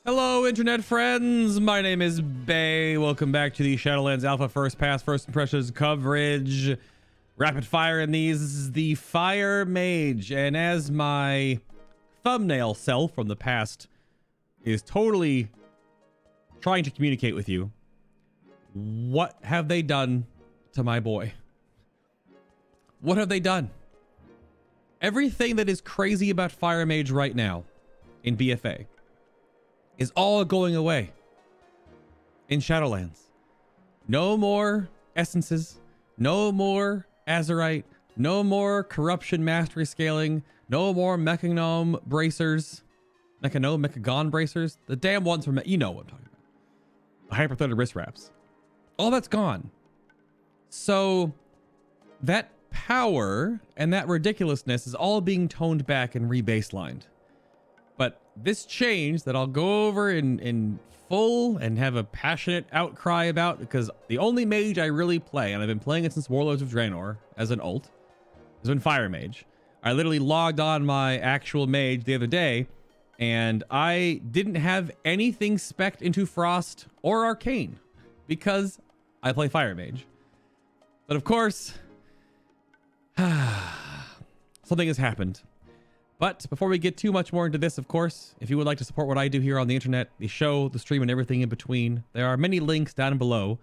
Hello, internet friends. My name is Bay. Welcome back to the Shadowlands Alpha First Pass, First Impressions coverage. Rapid fire in these. This is the Fire Mage. And as my thumbnail self from the past is totally trying to communicate with you, what have they done to my boy? What have they done? Everything that is crazy about Fire Mage right now in BFA is all going away in Shadowlands. No more essences, no more Azurite, no more corruption mastery scaling, no more Mechagnome bracers, Mechagon bracers, the damn ones from, you know what I'm talking about. Hyperthreaded wrist wraps. All that's gone. So that power and that ridiculousness is all being toned back and rebaselined. But this change that I'll go over in full and have a passionate outcry about, because the only mage I really play, and I've been playing it since Warlords of Draenor as an ult, has been Fire Mage. I literally logged on my actual mage the other day, and I didn't have anything spec'd into Frost or Arcane because I play Fire Mage. But of course, something has happened. But before we get too much more into this, of course, if you would like to support what I do here on the internet, the show, the stream, and everything in between, there are many links down below.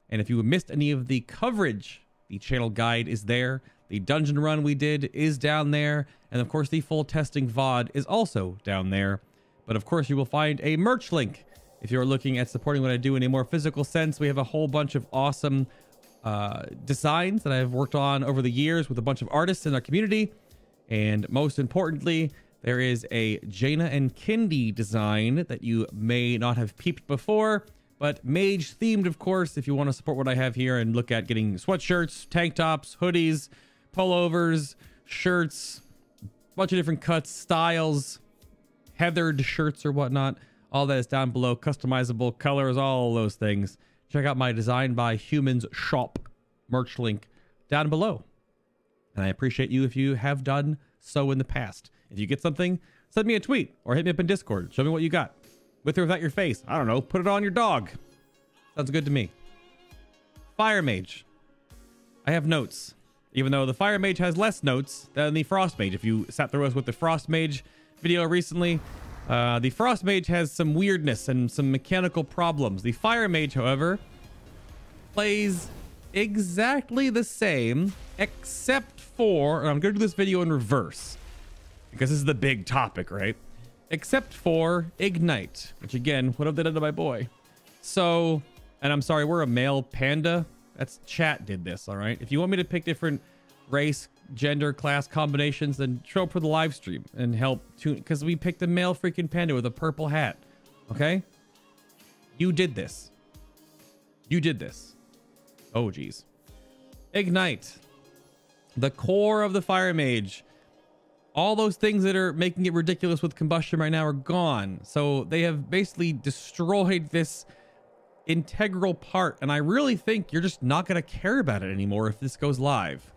And if you missed any of the coverage, the channel guide is there. The dungeon run we did is down there. And of course, the full testing VOD is also down there. But of course, you will find a merch link if you're looking at supporting what I do in a more physical sense. We have a whole bunch of awesome designs that I've worked on over the years with a bunch of artists in our community. And most importantly, there is a Jaina and Kindy design that you may not have peeped before, but mage themed, of course, if you want to support what I have here and look at getting sweatshirts, tank tops, hoodies, pullovers, shirts, a bunch of different cuts, styles, heathered shirts or whatnot. All that is down below, customizable colors, all those things. Check out my Design by Humans shop merch link down below. And I appreciate you if you have done so in the past. If you get something, send me a tweet or hit me up in Discord. Show me what you got. With or without your face. I don't know. Put it on your dog. Sounds good to me. Fire Mage. I have notes. Even though the Fire Mage has less notes than the Frost Mage. If you sat through us with the Frost Mage video recently, the Frost Mage has some weirdness and some mechanical problems. The Fire Mage, however, plays exactly the same, except for, and I'm going to do this video in reverse because this is the big topic, right? Except for Ignite, which again, what have they done to my boy? So, and I'm sorry, we're a male panda. That's chat did this, all right? If you want me to pick different race, gender, class combinations, then show up for the live stream and help tune, because we picked a male freaking panda with a purple hat, okay? You did this. You did this. Oh, geez. Ignite. The core of the Fire Mage. All those things that are making it ridiculous with combustion right now are gone. So they have basically destroyed this integral part. And I really think you're just not going to care about it anymore if this goes live.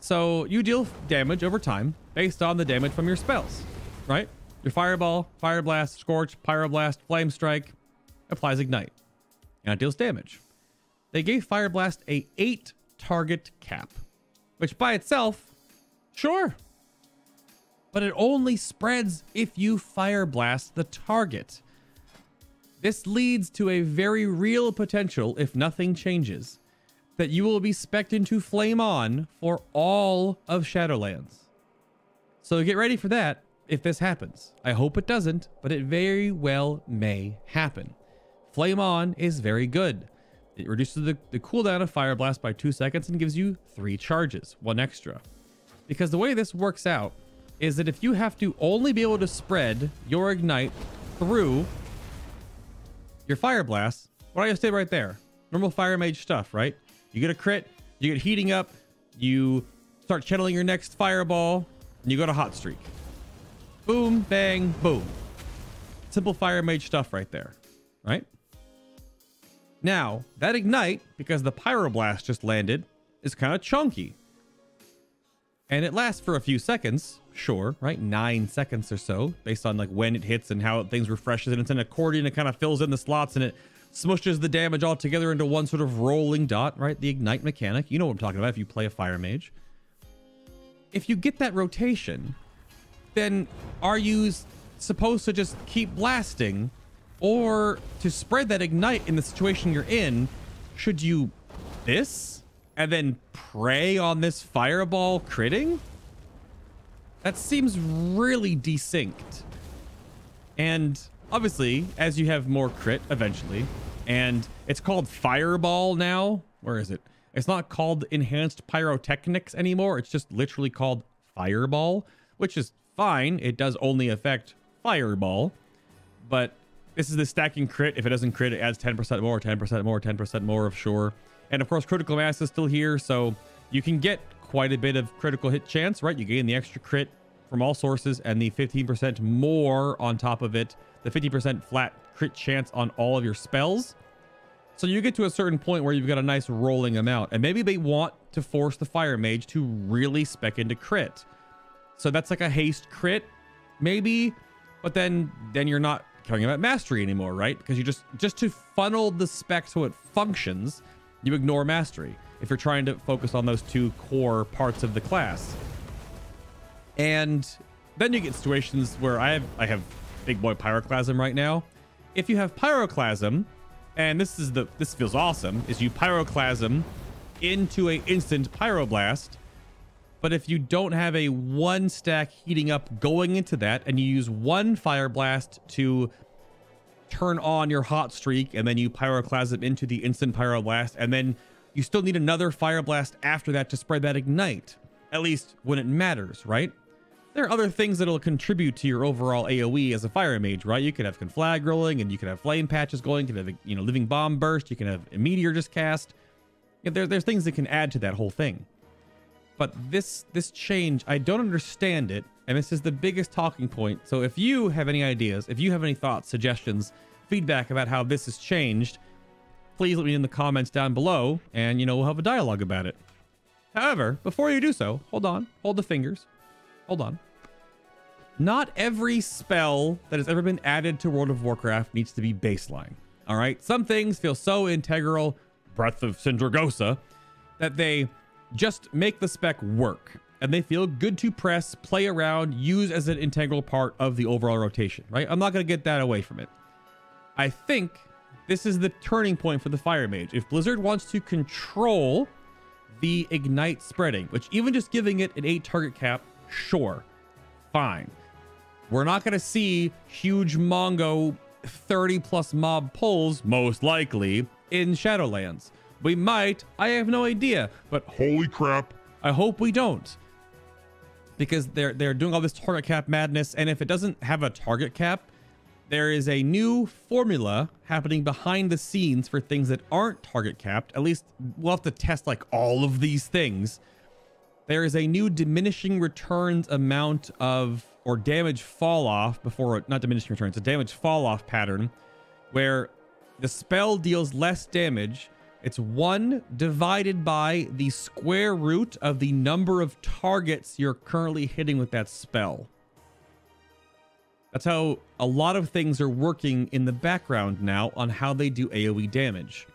So you deal damage over time based on the damage from your spells, right? Your Fireball, Fire Blast, Scorch, Pyroblast, Flame Strike applies Ignite. And it deals damage. They gave Fire Blast a 8 target cap, which by itself, sure, but it only spreads if you Fire Blast the target. This leads to a very real potential, if nothing changes, that you will be spec'd into Flame On for all of Shadowlands. So get ready for that if this happens. I hope it doesn't, but it very well may happen. Flame On is very good. It reduces the cooldown of Fire Blast by 2 seconds and gives you 3 charges, 1 extra. Because the way this works out is that if you have to only be able to spread your Ignite through your Fire Blast, what I just did right there, normal Fire Mage stuff, right? You get a crit, you get heating up, you start channeling your next Fireball, and you go to Hot Streak. Boom, bang, boom. Simple Fire Mage stuff right there, right? Now, that Ignite, because the Pyroblast just landed, is kind of chunky. And it lasts for a few seconds, sure, right? 9 seconds or so, based on like when it hits and how things refreshes. And it's an accordion. It kind of fills in the slots and it smushes the damage all together into one sort of rolling dot, right? The ignite mechanic. You know what I'm talking about if you play a fire mage. If you get that rotation, then are you supposed to just keep blasting, or to spread that ignite in the situation you're in, should you this and then prey on this fireball critting? That seems really desynced. And obviously, as you have more crit eventually, and it's called fireball now. Where is it? It's not called enhanced pyrotechnics anymore. It's just literally called fireball, which is fine. It does only affect fireball, but this is the stacking crit. If it doesn't crit, it adds 10% more, 10% more, 10% more of sure. And of course, critical mass is still here, so you can get quite a bit of critical hit chance, right? You gain the extra crit from all sources and the 15% more on top of it, the 50% flat crit chance on all of your spells. So you get to a certain point where you've got a nice rolling amount, and maybe they want to force the fire mage to really spec into crit. So that's like a haste crit, maybe, but then you're not caring about mastery anymore, right? Because you just to funnel the spec so it functions, you ignore mastery if you're trying to focus on those two core parts of the class. And then you get situations where I have big boy Pyroclasm right now. If you have Pyroclasm, and this feels awesome, is you Pyroclasm into a instant Pyroblast. But if you don't have a 1 stack heating up going into that, and you use 1 Fire Blast to turn on your hot streak, and then you Pyroclasm into the instant Pyroblast, and then you still need another Fire Blast after that to spread that ignite, at least when it matters, right? There are other things that'll contribute to your overall AoE as a fire mage, right? You could have conflag rolling, and you could have flame patches going, you could have, you know, living bomb burst, you can have a meteor just cast. There's things that can add to that whole thing. But this change, I don't understand it, and this is the biggest talking point. So if you have any ideas, if you have any thoughts, suggestions, feedback about how this has changed, please let me in the comments down below, and, you know, we'll have a dialogue about it. However, before you do so, hold on, hold the fingers. Hold on. Not every spell that has ever been added to World of Warcraft needs to be baseline. All right. Some things feel so integral, Breath of Sindragosa, that they just make the spec work, and they feel good to press, play around, use as an integral part of the overall rotation, right? I'm not going to get that away from it. I think this is the turning point for the Fire Mage. If Blizzard wants to control the ignite spreading, which even just giving it an 8 target cap, sure, fine. We're not going to see huge Mongo 30+ mob pulls, most likely, in Shadowlands. We might, I have no idea, but holy crap, I hope we don't. Because they're doing all this target cap madness, and if it doesn't have a target cap, there is a new formula happening behind the scenes for things that aren't target capped. At least we'll have to test like all of these things. There is a new diminishing returns amount of, or damage fall off before, not diminishing returns, a damage fall off pattern where the spell deals less damage. It's 1 divided by the square root of the number of targets you're currently hitting with that spell. That's how a lot of things are working in the background now on how they do AoE damage.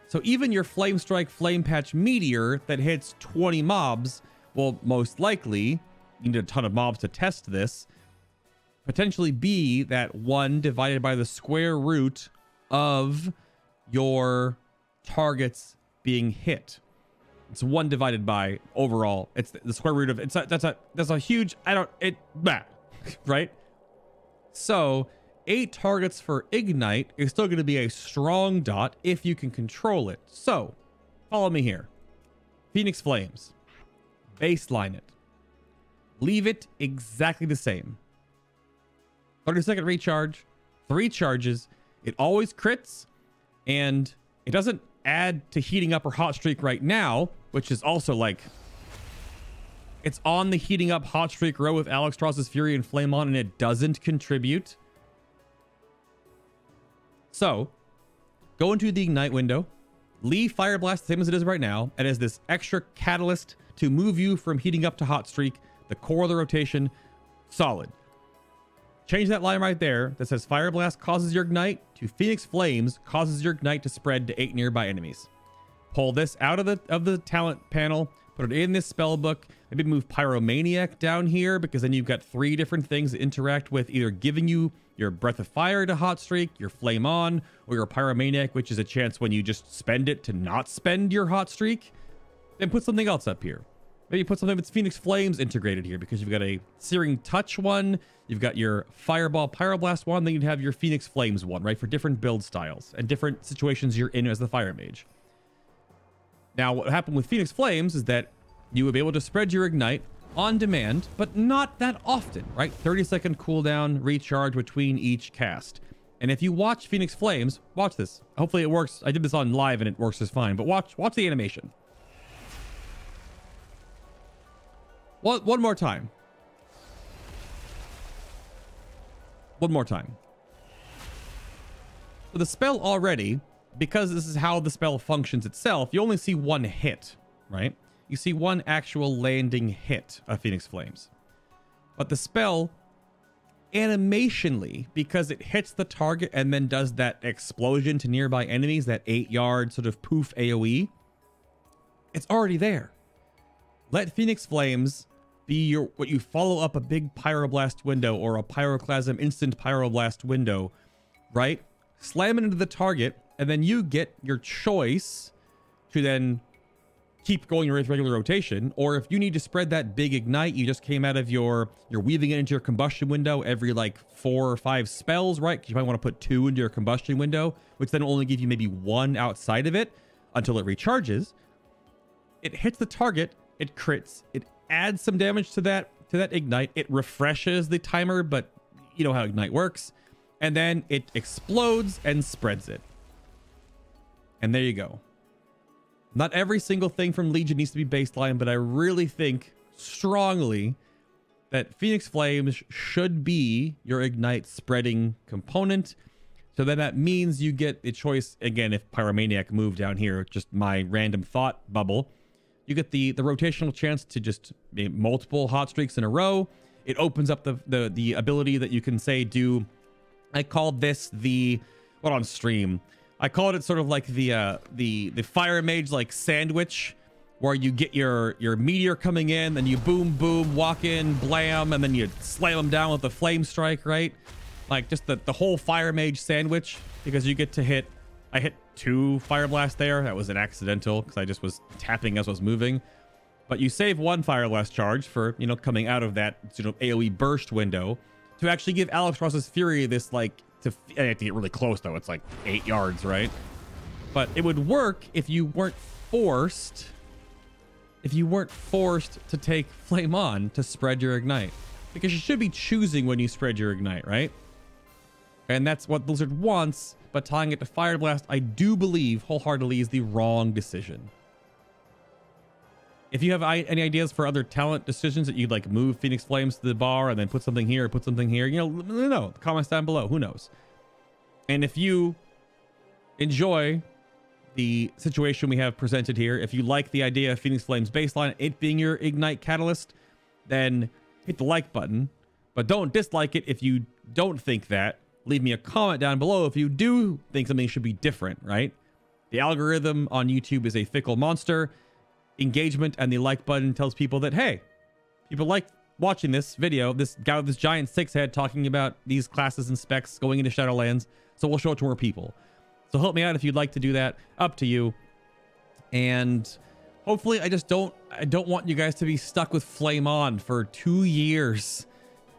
So even your Flame Strike, Flame Patch Meteor that hits 20 mobs will most likely, you need a ton of mobs to test this, potentially be that 1 divided by the square root of your targets being hit. It's 1 divided by overall. It's the square root of it's that's a huge, right? So 8 targets for ignite is still going to be a strong dot if you can control it. So follow me here. Phoenix Flames, baseline it, leave it exactly the same. 30-second recharge, 3 charges. It always crits, and it doesn't add to heating up or hot streak right now, which is also like, it's on the heating up hot streak row with Alexstras's Fury and Flame on, and it doesn't contribute. So go into the ignite window, leave Fire Blast the same as it is right now, and as this extra catalyst to move you from heating up to hot streak, the core of the rotation, Solid. Change that line right there that says Fire Blast causes your ignite to Phoenix Flames causes your ignite to spread to 8 nearby enemies. Pull this out of the talent panel, put it in this spell book. Maybe move Pyromaniac down here, because then you've got 3 different things that interact with either giving you your Breath of Fire to hot streak, your Flame On, or your Pyromaniac, which is a chance when you just spend it to not spend your hot streak. Then put something else up here. Maybe put something that's Phoenix Flames integrated here, because you've got a Searing Touch one, you've got your Fireball Pyroblast one, then you'd have your Phoenix Flames one, right? For different build styles and different situations you're in as the Fire Mage. Now, what happened with Phoenix Flames is that you would be able to spread your ignite on demand, but not that often, right? 30-second cooldown, recharge between each cast. And if you watch Phoenix Flames, watch this. Hopefully it works. I did this on live and it works just fine, but watch the animation. One more time. One more time. So the spell already, because this is how the spell functions itself, you only see one hit, right? You see one actual landing hit of Phoenix Flames. But the spell, animationally, because it hits the target and then does that explosion to nearby enemies, that 8-yard sort of poof AoE, it's already there. Let Phoenix Flames be what you follow up a big Pyroblast window or a Pyroclasm instant Pyroblast window, right? Slam it into the target, and then you get your choice to then keep going your regular rotation. Or if you need to spread that big ignite, you just came out of you're weaving it into your combustion window every like 4 or 5 spells, right? Because you might want to put 2 into your combustion window, which then will only give you maybe 1 outside of it until it recharges. It hits the target, it crits, it adds some damage to that ignite, it refreshes the timer, but you know how ignite works, and then it explodes and spreads it. And there you go. Not every single thing from Legion needs to be baseline, but I really think strongly that Phoenix Flames should be your ignite spreading component. So then that means you get a choice, again, if Pyromaniac moved down here, just my random thought bubble, you get the rotational chance to just multiple hot streaks in a row. It opens up the ability that you can say I called this on stream, I called it sort of like the Fire Mage like sandwich, where you get your meteor coming in, then you boom boom, walk in, blam, and then you slam them down with the flame strike, right? Like just the whole Fire Mage sandwich, because you get to hit. I hit 2 Fire Blast there. That was an accidental because I just was tapping as I was moving. But you save 1 Fire Blast charge for, coming out of that AoE burst window to actually give Alex Ross's Fury this I have to get really close though. It's like 8 yards, right? But it would work if you weren't forced. If you weren't forced to take Flame On to spread your ignite, because you should be choosing when you spread your ignite, right? And that's what Blizzard wants. But tying it to Fire Blast, I do believe wholeheartedly is the wrong decision. If you have any ideas for other talent decisions that you'd like move Phoenix Flames to the bar and then put something here, put something here, let me know. Comments down below. Who knows? And if you enjoy the situation we have presented here, if you like the idea of Phoenix Flames baseline, it being your ignite catalyst, then hit the like button. But don't dislike it if you don't think that. Leave me a comment down below if you do think something should be different, right? The algorithm on YouTube is a fickle monster. Engagement and the like button tells people that, hey, people like watching this video, this guy with this giant 6 head talking about these classes and specs going into Shadowlands, so we'll show it to more people. So help me out if you'd like to do that. Up to you. And hopefully I don't want you guys to be stuck with Flame On for 2 years.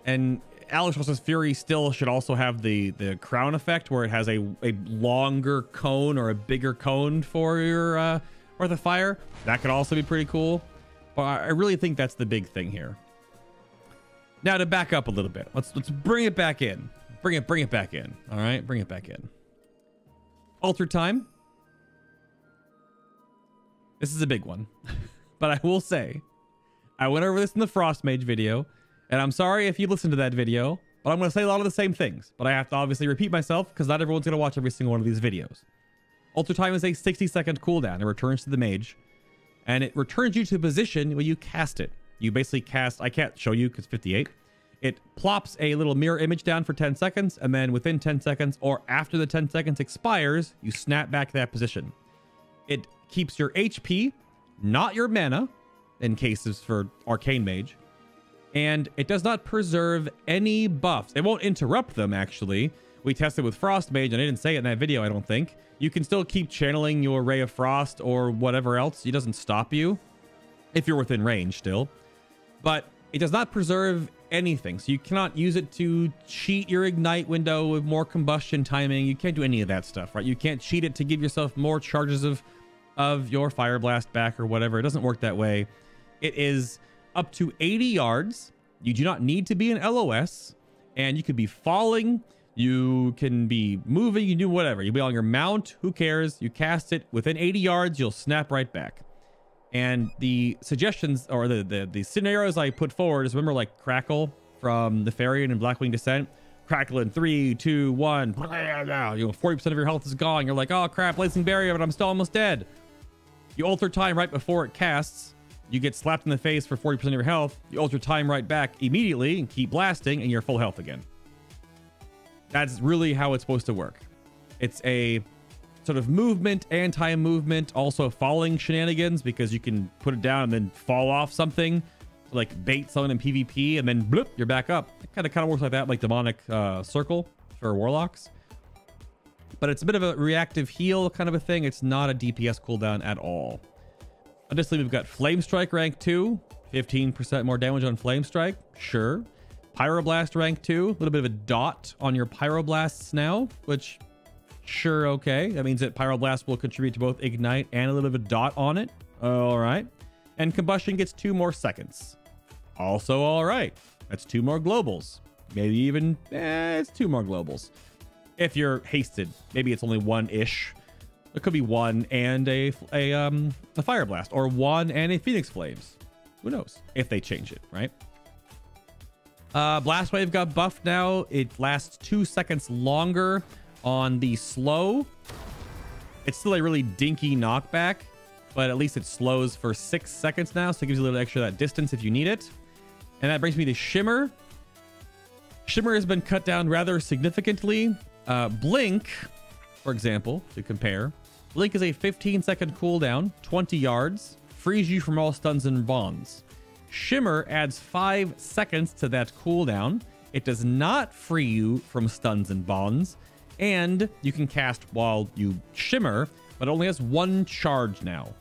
And Alex Ross's Fury still should also have the crown effect, where it has a longer cone or a bigger cone for your or the fire. That could also be pretty cool. But I really think that's the big thing here. Now to back up a little bit, let's bring it back in. Bring it back in. All right, bring it back in. Alter time. This is a big one, but I will say, I went over this in the Frost Mage video. And I'm sorry if you listened to that video, but I'm going to say a lot of the same things. But I have to obviously repeat myself because not everyone's going to watch every single one of these videos. Alter time is a 60-second cooldown. It returns to the mage. And it returns you to the position where you cast it. You basically cast, I can't show you because 58. It plops a little mirror image down for 10 seconds, and then within 10 seconds or after the 10 seconds expires, you snap back to that position. It keeps your HP, not your mana, in cases for Arcane Mage, and it does not preserve any buffs. It won't interrupt them, actually. We tested with Frost Mage, and I didn't say it in that video, I don't think. You can still keep channeling your Ray of Frost or whatever else. It doesn't stop you if you're within range still. But it does not preserve anything. So you cannot use it to cheat your ignite window with more combustion timing. You can't do any of that stuff, right? You can't cheat it to give yourself more charges of your Fire Blast back or whatever. It doesn't work that way. It is up to 80 yards. You do not need to be an LOS, and you could be falling. You can be moving. You do whatever. You'll be on your mount. Who cares? You cast it within 80 yards. You'll snap right back. And the suggestions or the scenarios I put forward is, remember, like Crackle from the Fairy and Blackwing Descent. Crackle in 3, 2, 1. You know, 40% of your health is gone. You're like, oh crap, Blazing Barrier, but I'm still almost dead. You ult your time right before it casts. You get slapped in the face for 40% of your health. You ult your time right back immediately and keep blasting, and you're full health again. That's really how it's supposed to work. It's a sort of movement, anti-movement, also falling shenanigans, because you can put it down and then fall off something, to like bait someone in PvP, and then bloop, you're back up. It kind of works like that, like Demonic Circle for Warlocks. But it's a bit of a reactive heal kind of a thing. It's not a DPS cooldown at all. Additionally, we've got Flame Strike rank 2, 15% more damage on Flame Strike, sure. Pyroblast rank 2, a little bit of a dot on your Pyroblasts now, which, sure, okay. That means that Pyroblast will contribute to both Ignite and a little bit of a dot on it. All right. And Combustion gets 2 more seconds. Also all right. That's 2 more globals. Maybe even, it's 2 more globals. If you're hasted, maybe it's only 1-ish. It could be 1 and a Fire Blast, or 1 and a Phoenix Flames. Who knows if they change it, right? Blast Wave got buffed now. It lasts 2 seconds longer on the slow. It's still a really dinky knockback, but at least it slows for 6 seconds now, so it gives you a little extra that distance if you need it. And that brings me to Shimmer. Shimmer has been cut down rather significantly. Blink, for example, to compare. Blink is a 15-second cooldown, 20 yards, frees you from all stuns and bonds. Shimmer adds 5 seconds to that cooldown. It does not free you from stuns and bonds, and you can cast while you shimmer, but it only has 1 charge now.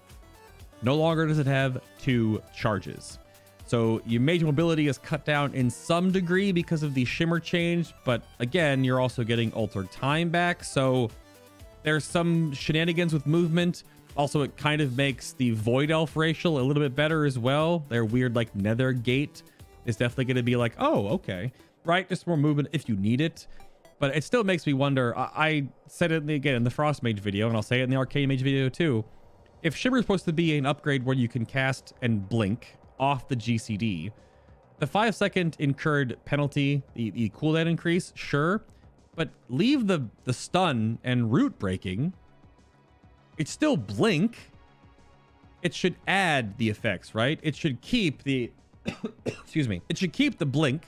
No longer does it have 2 charges. So your mage mobility is cut down in some degree because of the shimmer change, but again, you're also getting altered time back. So there's some shenanigans with movement. Also, it kind of makes the Void Elf racial a little bit better as well. Their weird like Nether Gate is definitely going to be like, oh, okay, right? Just more movement if you need it. But it still makes me wonder. I said it again in the Frost Mage video, and I'll say it in the Arcane Mage video too. If Shimmer is supposed to be an upgrade where you can cast and blink off the GCD, the 5-second incurred penalty, the cooldown increase, sure, but leave the stun and root breaking. It's still blink. It should add the effects, right? It should keep the excuse me. It should keep the blink,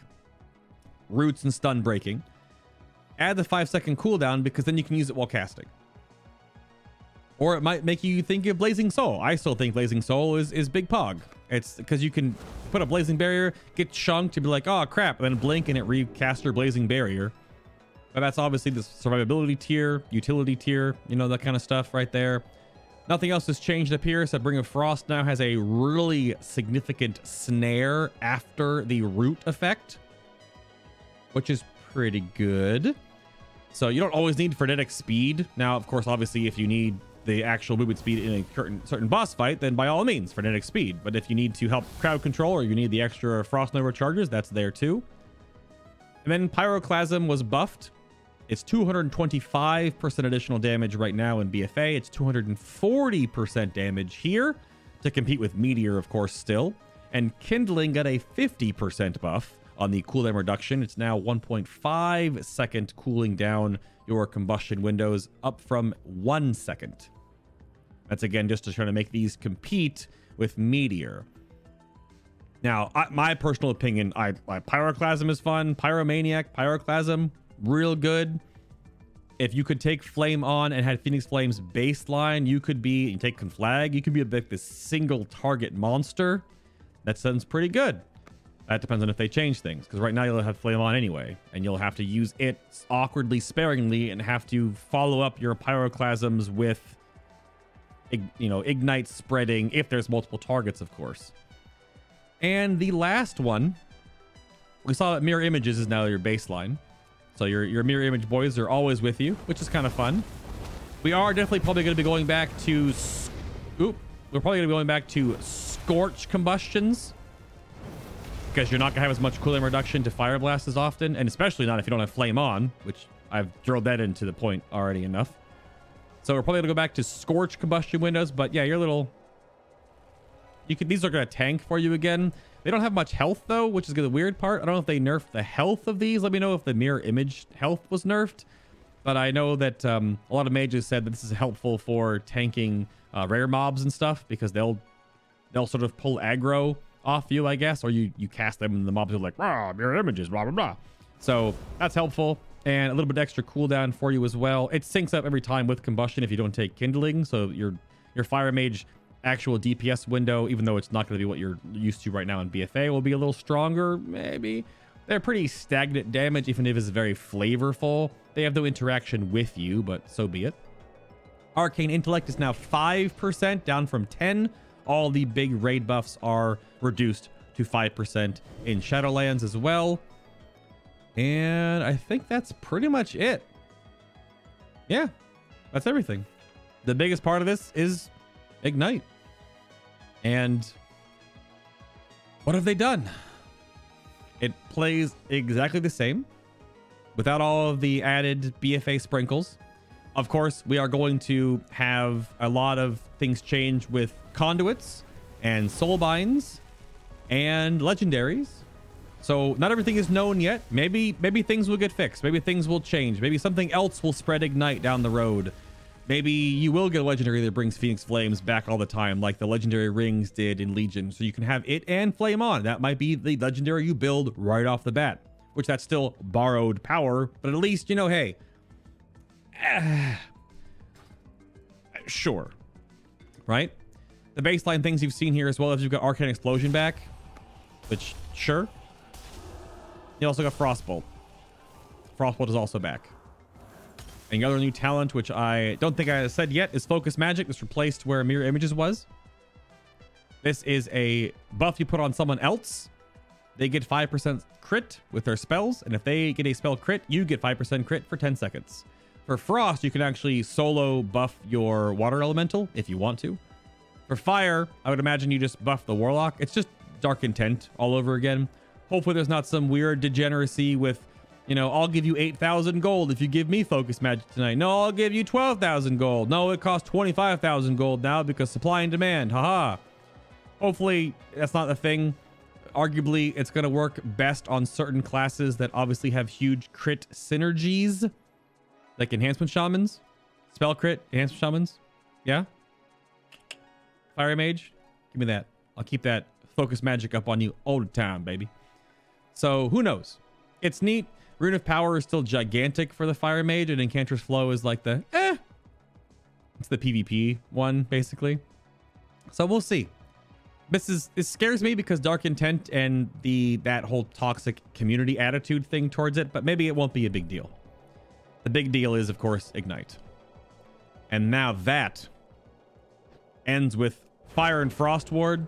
roots and stun breaking. Add the 5-second cooldown, because then you can use it while casting. Or it might make you think of Blazing Soul. I still think Blazing Soul is big pog. It's because you can put a Blazing Barrier, get chunked to be like, oh crap, and then blink and it recasts your Blazing Barrier. But that's obviously the survivability tier, utility tier, you know, that kind of stuff right there. Nothing else has changed up here. So Ring of Frost now has a really significant snare after the root effect, which is pretty good. So you don't always need frenetic speed. Now, of course, obviously, if you need the actual movement speed in a certain boss fight, then by all means, frenetic speed. But if you need to help crowd control, or you need the extra Frost Nova charges, that's there too. And then Pyroclasm was buffed. It's 225% additional damage right now in BFA. It's 240% damage here to compete with Meteor, of course, still. And Kindling got a 50% buff on the cooldown reduction. It's now 1.5 second cooling down your combustion windows, up from 1 second. That's again just to try to make these compete with Meteor. Now, my personal opinion, I Pyroclasm is fun. Pyromaniac, Pyroclasm, real good. If you could take Flame on and had Phoenix Flame's baseline, you take Conflag, you could be like this single target monster. That sounds pretty good. That depends on if they change things, because right now you'll have Flame on anyway, and you'll have to use it awkwardly, sparingly, and have to follow up your Pyroclasms with, you know, Ignite spreading if there's multiple targets, of course. And the last one, we saw that Mirror Images is now your baseline. So your Mirror Image boys are always with you, which is kind of fun. We are definitely probably going to be going back to... we're probably going to be going back to Scorch Combustions, because you're not going to have as much cooldown reduction to Fire Blast as often, and especially not if you don't have Flame on, which I've drilled that into the point already enough. So we're probably going to go back to Scorch Combustion windows, but yeah, your little... these are going to tank for you again. They don't have much health though, which is the weird part. I don't know if they nerfed the health of these. Let me know if the mirror image health was nerfed. But I know that a lot of mages said that this is helpful for tanking rare mobs and stuff, because they'll sort of pull aggro off you, I guess, or you cast them and the mobs are like, rah, mirror images, blah, blah, blah. So that's helpful. And a little bit extra cooldown for you as well. It syncs up every time with combustion if you don't take kindling. So your fire mage actual DPS window, even though it's not going to be what you're used to right now in BFA, will be a little stronger, maybe. They're pretty stagnant damage, even if it's very flavorful. They have no interaction with you, but so be it. Arcane Intellect is now 5%, down from 10. All the big raid buffs are reduced to 5% in Shadowlands as well. And I think that's pretty much it. Yeah, that's everything. The biggest part of this is Ignite. And what have they done? It plays exactly the same without all of the added BFA sprinkles. Of course, we are going to have a lot of things change with conduits and soulbinds and legendaries. So not everything is known yet. Maybe things will get fixed. Maybe things will change. Maybe something else will spread Ignite down the road. Maybe you will get a legendary that brings Phoenix Flames back all the time, like the legendary rings did in Legion. So you can have it and Flame on. That might be the legendary you build right off the bat, which that's still borrowed power, but at least, you know, hey, sure, right? The baseline things you've seen here, as well as you've got Arcane Explosion back, which, sure. You also got Frostbolt. Frostbolt is also back. And the other new talent, which I don't think I said yet, is Focus Magic. This replaced where Mirror Images was. This is a buff you put on someone else. They get 5% crit with their spells, and if they get a spell crit, you get 5% crit for 10 seconds. For Frost, you can actually solo buff your Water Elemental if you want to. For Fire, I would imagine you just buff the Warlock. It's just Dark Intent all over again. Hopefully there's not some weird degeneracy with, you know, I'll give you 8,000 gold if you give me Focus Magic tonight. No, I'll give you 12,000 gold. No, it costs 25,000 gold now because supply and demand. Haha. Hopefully that's not the thing. Arguably, it's going to work best on certain classes that obviously have huge crit synergies, like Enhancement Shamans, Spell Crit, Enhancement Shamans. Yeah? Fire Mage, give me that. I'll keep that Focus Magic up on you all the time, baby. So, who knows? It's neat. Rune of Power is still gigantic for the Fire Mage, and Incanter's Flow is like the, it's the PvP one, basically. So, we'll see. This scares me because Dark Intent and that whole toxic community attitude thing towards it, but maybe it won't be a big deal. The big deal is, of course, Ignite. And now that ends with Fire and Frost Ward.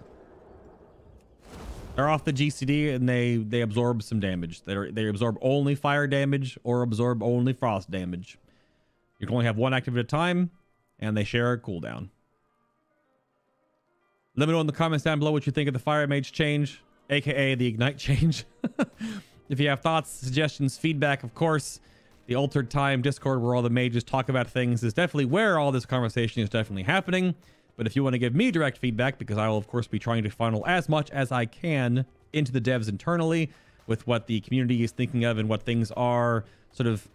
They're off the GCD and they absorb some damage. They absorb only fire damage or absorb only frost damage. You can only have one active at a time, and they share a cooldown. Let me know in the comments down below what you think of the Fire Mage change, aka the Ignite change. If you have thoughts, suggestions, feedback, of course, the Altered Time Discord where all the mages talk about things is definitely where all this conversation is definitely happening. But if you want to give me direct feedback, because I will of course be trying to funnel as much as I can into the devs internally with what the community is thinking of and what things are sort of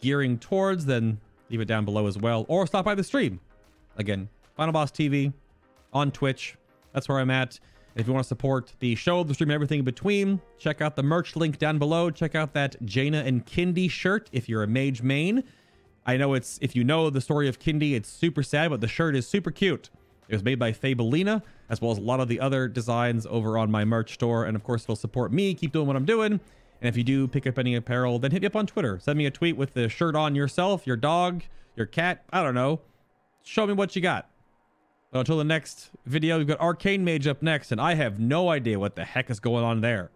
gearing towards, then leave it down below as well. Or stop by the stream. Again, FinalBossTV on Twitch. That's where I'm at. If you want to support the show, the stream, and everything in between, check out the merch link down below. Check out that Jaina and Kindy shirt if you're a Mage main. I know it's, if you know the story of Kindy, it's super sad, but the shirt is super cute. It was made by Fabelina, as well as a lot of the other designs over on my merch store. And of course, it'll support me, keep doing what I'm doing. And if you do pick up any apparel, then hit me up on Twitter. Send me a tweet with the shirt on yourself, your dog, your cat. I don't know. Show me what you got. But until the next video, we've got Arcane Mage up next, and I have no idea what the heck is going on there.